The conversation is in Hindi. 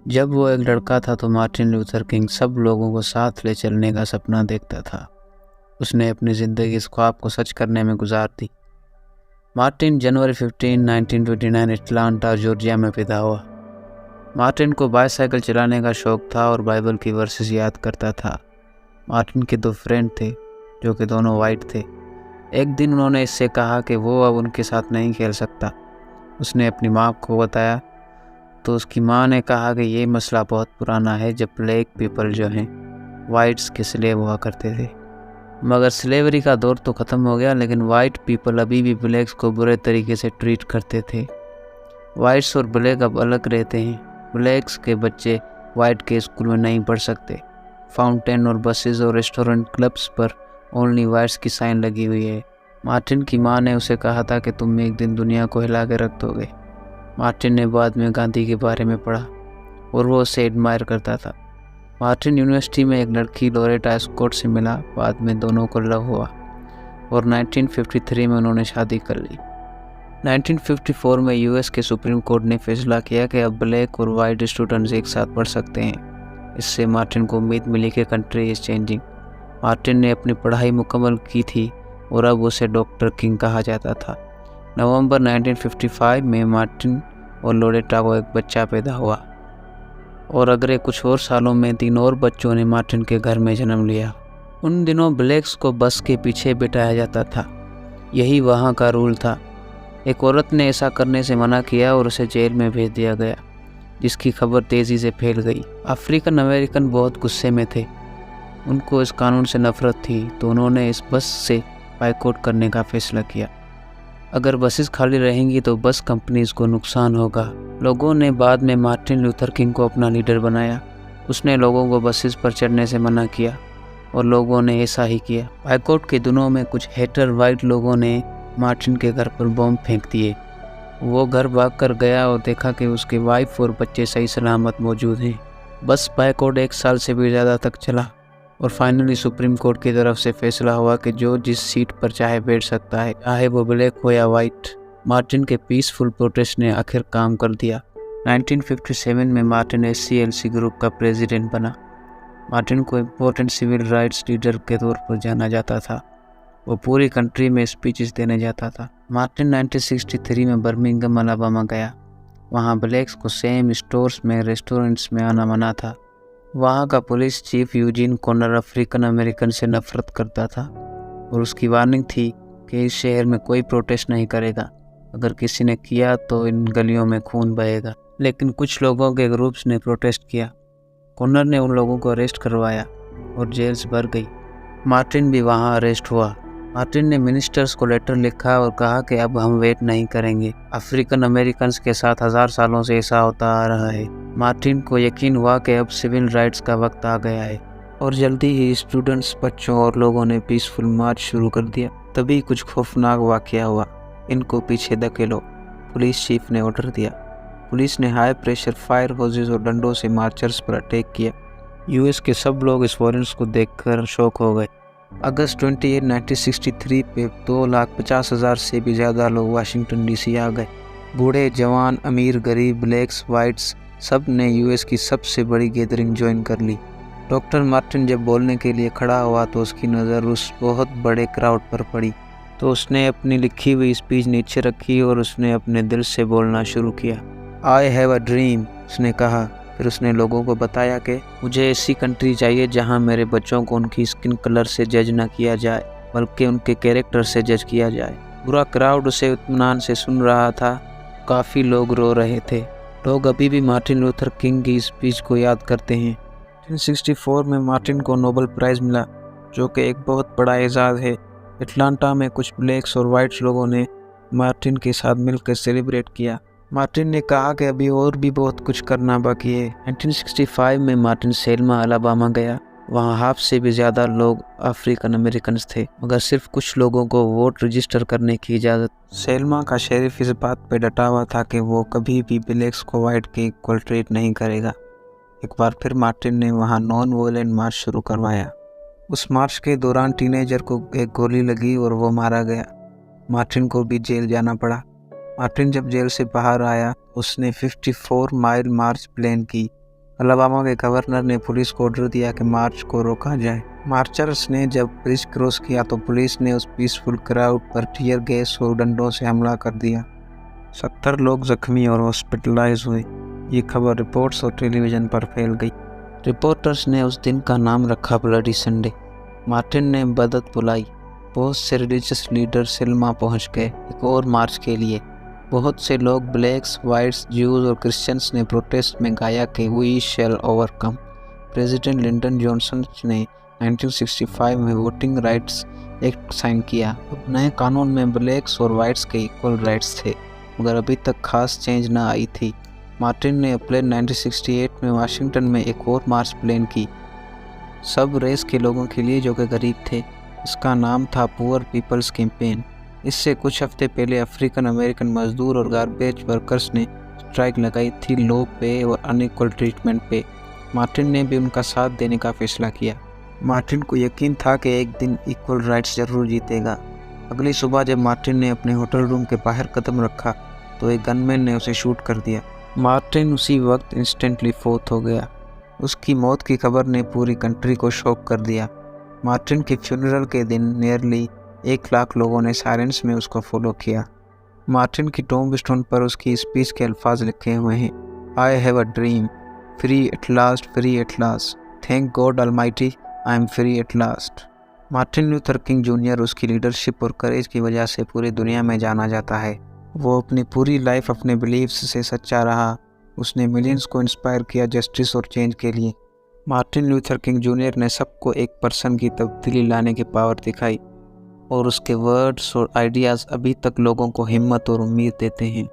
जब वो एक लड़का था तो मार्टिन लूथर किंग सब लोगों को साथ ले चलने का सपना देखता था। उसने अपनी ज़िंदगी इस ख्वाब को सच करने में गुजार दी। मार्टिन जनवरी 15, 1929 एटलांटा जॉर्जिया में पैदा हुआ। मार्टिन को बाइसाइकिल चलाने का शौक था और बाइबल की वर्सेस याद करता था। मार्टिन के 2 फ्रेंड थे जो कि दोनों वाइट थे। एक दिन उन्होंने इससे कहा कि वो अब उनके साथ नहीं खेल सकता। उसने अपनी माँ को बताया तो उसकी माँ ने कहा कि ये मसला बहुत पुराना है, जब ब्लैक पीपल जो हैं वाइट्स के स्लेव हुआ करते थे। मगर स्लेवरी का दौर तो ख़त्म हो गया, लेकिन वाइट पीपल अभी भी ब्लैक्स को बुरे तरीके से ट्रीट करते थे। वाइट्स और ब्लैक अब अलग रहते हैं। ब्लैक्स के बच्चे वाइट के स्कूल में नहीं पढ़ सकते। फाउंटेन और बसेस और रेस्टोरेंट क्लब्स पर ओनली वाइट्स की साइन लगी हुई है। मार्टिन की माँ ने उसे कहा था कि तुम एक दिन दुनिया को हिला के रख दोगे। मार्टिन ने बाद में गांधी के बारे में पढ़ा और वो उसे एडमायर करता था। मार्टिन यूनिवर्सिटी में एक लड़की लोरेटा स्कॉट से मिला। बाद में दोनों को लव हुआ और 1953 में उन्होंने शादी कर ली। 1954 में यूएस के सुप्रीम कोर्ट ने फैसला किया कि अब ब्लैक और वाइट स्टूडेंट्स एक साथ पढ़ सकते हैं। इससे मार्टिन को उम्मीद मिली कि कंट्री इज़ चेंजिंग। मार्टिन ने अपनी पढ़ाई मुकम्मल की थी और अब उसे डॉक्टर किंग कहा जाता था। नवंबर 1955 में मार्टिन और लोरेटा को एक बच्चा पैदा हुआ और अगले कुछ और सालों में 3 और बच्चों ने मार्टिन के घर में जन्म लिया। उन दिनों ब्लैक्स को बस के पीछे बिठाया जाता था, यही वहाँ का रूल था। एक औरत ने ऐसा करने से मना किया और उसे जेल में भेज दिया गया, जिसकी खबर तेज़ी से फैल गई। अफ्रीकन अमेरिकन बहुत गुस्से में थे। उनको इस कानून से नफरत थी, तो उन्होंने इस बस से बाइकआउट करने का फैसला किया। अगर बसेस खाली रहेंगी तो बस कंपनीज को नुकसान होगा। लोगों ने बाद में मार्टिन लूथर किंग को अपना लीडर बनाया। उसने लोगों को बसेस पर चढ़ने से मना किया और लोगों ने ऐसा ही किया। बाइकआउट के दिनों में कुछ हेटर वाइट लोगों ने मार्टिन के घर पर बम फेंक दिए। वो घर भागकर गया और देखा कि उसके वाइफ और बच्चे सही सलामत मौजूद हैं। बस बाइकआउट 1 साल से भी ज़्यादा तक चला और फाइनली सुप्रीम कोर्ट की तरफ से फैसला हुआ कि जो जिस सीट पर चाहे बैठ सकता है, चाहे वो ब्लैक हो या वाइट। मार्टिन के पीसफुल प्रोटेस्ट ने आखिर काम कर दिया। 1957 में मार्टिन SCLC ग्रुप का प्रेसिडेंट बना। मार्टिन को इम्पोर्टेंट सिविल राइट्स लीडर के तौर पर जाना जाता था। वो पूरी कंट्री में स्पीचेस देने जाता था। मार्टिन 1963 में बर्मिंघम अलाबामा गया। वहाँ ब्लैक्स को सेम स्टोर्स में, रेस्टोरेंट्स में आना मना था। वहाँ का police chief Eugene Connor African American से नफरत करता था और उसकी वार्निंग थी कि इस शहर में कोई प्रोटेस्ट नहीं करेगा। अगर किसी ने किया तो इन गलियों में खून बहेगा। लेकिन कुछ लोगों के ग्रुप्स ने प्रोटेस्ट किया। कॉनर ने उन लोगों को अरेस्ट करवाया और जेल्स भर गई। मार्टिन भी वहाँ अरेस्ट हुआ। मार्टिन ने मिनिस्टर्स को लेटर लिखा और कहा कि अब हम वेट नहीं करेंगे। अफ्रीकन अमेरिकन्स के साथ 1000 सालों से ऐसा होता आ रहा है। मार्टिन को यकीन हुआ कि अब सिविल राइट्स का वक्त आ गया है और जल्दी ही स्टूडेंट्स, बच्चों और लोगों ने पीसफुल मार्च शुरू कर दिया। तभी कुछ खौफनाक वाकया हुआ। इनको पीछे धकेलो, पुलिस चीफ ने ऑर्डर दिया। पुलिस ने हाई प्रेशर फायर होजेस और डंडों से मार्चर्स पर अटैक किया। यूएस के सब लोग इस वायलेंस को देखकर शॉक हो गए। अगस्त 28, 1963 पे 2,50,000 से भी ज़्यादा लोग वाशिंगटन DC आ गए। बूढ़े, जवान, अमीर, गरीब, ब्लैक्स, वाइट्स, सब ने यूएस की सबसे बड़ी गैदरिंग ज्वाइन कर ली। डॉक्टर मार्टिन जब बोलने के लिए खड़ा हुआ तो उसकी नज़र उस बहुत बड़े क्राउड पर पड़ी। तो उसने अपनी लिखी हुई स्पीच नीचे रखी और उसने अपने दिल से बोलना शुरू किया। आई हैव अ ड्रीम, उसने कहा। फिर उसने लोगों को बताया कि मुझे ऐसी कंट्री चाहिए जहां मेरे बच्चों को उनकी स्किन कलर से जज ना किया जाए, बल्कि उनके कैरेक्टर से जज किया जाए। पूरा क्राउड उसे इत्मीनान से सुन रहा था। काफ़ी लोग रो रहे थे। लोग अभी भी मार्टिन लूथर किंग की स्पीच को याद करते हैं। 1964 में मार्टिन को नोबेल प्राइज़ मिला, जो कि एक बहुत बड़ा एजाज़ है। एटलांटा में कुछ ब्लैक्स और वाइट्स लोगों ने मार्टिन के साथ मिलकर सेलिब्रेट किया। मार्टिन ने कहा कि अभी और भी बहुत कुछ करना बाकी है। 1965 में मार्टिन सेल्मा अलाबामा गया। वहाँ हाफ से भी ज़्यादा लोग अफ्रीकन अमेरिकन्स थे, मगर सिर्फ कुछ लोगों को वोट रजिस्टर करने की इजाज़त। सेल्मा का शेरिफ इस बात पर डटा हुआ था कि वो कभी भी ब्लैक्स को वाइट के इक्वल ट्रीट नहीं करेगा। एक बार फिर मार्टिन ने वहाँ नॉन वॉयलेंट मार्च शुरू करवाया। उस मार्च के दौरान टीनेजर को एक गोली लगी और वो मारा गया। मार्टिन को भी जेल जाना पड़ा। मार्टिन जब जेल से बाहर आया उसने 54 माइल मार्च प्लान की अलाबामा के गवर्नर ने पुलिस को ऑर्डर दिया कि मार्च को रोका जाए। मार्चर्स ने जब ब्रिज क्रॉस किया तो पुलिस ने उस पीसफुल क्राउड पर टीयर गैस और डंडों से हमला कर दिया। 70 लोग जख्मी और हॉस्पिटलाइज हुए। ये खबर रिपोर्ट्स और टेलीविज़न पर फैल गई। रिपोर्टर्स ने उस दिन का नाम रखा ब्लडी संडे। मार्टिन ने मदद बुलाई। बहुत से रिलीजियस लीडर सिल्मा पहुंच गए एक और मार्च के लिए। बहुत से लोग ब्लैक्स, वाइट्स, ज्यूज और क्रिश्चियंस ने प्रोटेस्ट में गाया कि we shall overcome. President Lyndon Johnson ने 1965 में वोटिंग राइट्स एक्ट साइन किया। नए कानून में ब्लैक्स और वाइट्स के इक्वल राइट्स थे, मगर अभी तक खास चेंज न आई थी। मार्टिन ने अप्रैल 1968 में वाशिंगटन में एक और मार्च प्लान की, सब रेस के लोगों के लिए जो कि गरीब थे। इसका नाम था पुअर पीपल्स कैंपेन। इससे कुछ हफ्ते पहले अफ्रीकन अमेरिकन मजदूर और गार्बेज वर्कर्स ने स्ट्राइक लगाई थी लो पे और अनइक्वल ट्रीटमेंट पे। मार्टिन ने भी उनका साथ देने का फैसला किया। मार्टिन को यकीन था कि एक दिन इक्वल राइट्स जरूर जीतेगा। अगली सुबह जब मार्टिन ने अपने होटल रूम के बाहर कदम रखा तो एक गनमैन ने उसे शूट कर दिया। मार्टिन उसी वक्त इंस्टेंटली फौत हो गया। उसकी मौत की खबर ने पूरी कंट्री को शॉक कर दिया। मार्टिन के फ्यूनरल के दिन नियरली 1 लाख लोगों ने साइलेंस में उसको फॉलो किया। मार्टिन की टॉम्ब स्टोन पर उसकी स्पीच के अल्फाज लिखे हुए हैं, I have a dream, free at last, thank God almighty, I am free at last. Martin Luther king junior उसकी लीडरशिप और करेज की वजह से पूरी दुनिया में जाना जाता है। वो अपनी पूरी लाइफ अपने बिलीव्स से सच्चा रहा। उसने मिलियंस को इंस्पायर किया जस्टिस और चेंज के लिए। मार्टिन लूथर किंग जूनियर ने सबको एक पर्सन की तब्दीली लाने की पावर दिखाई और उसके वर्ड्स और आइडियाज़ अभी तक लोगों को हिम्मत और उम्मीद देते हैं।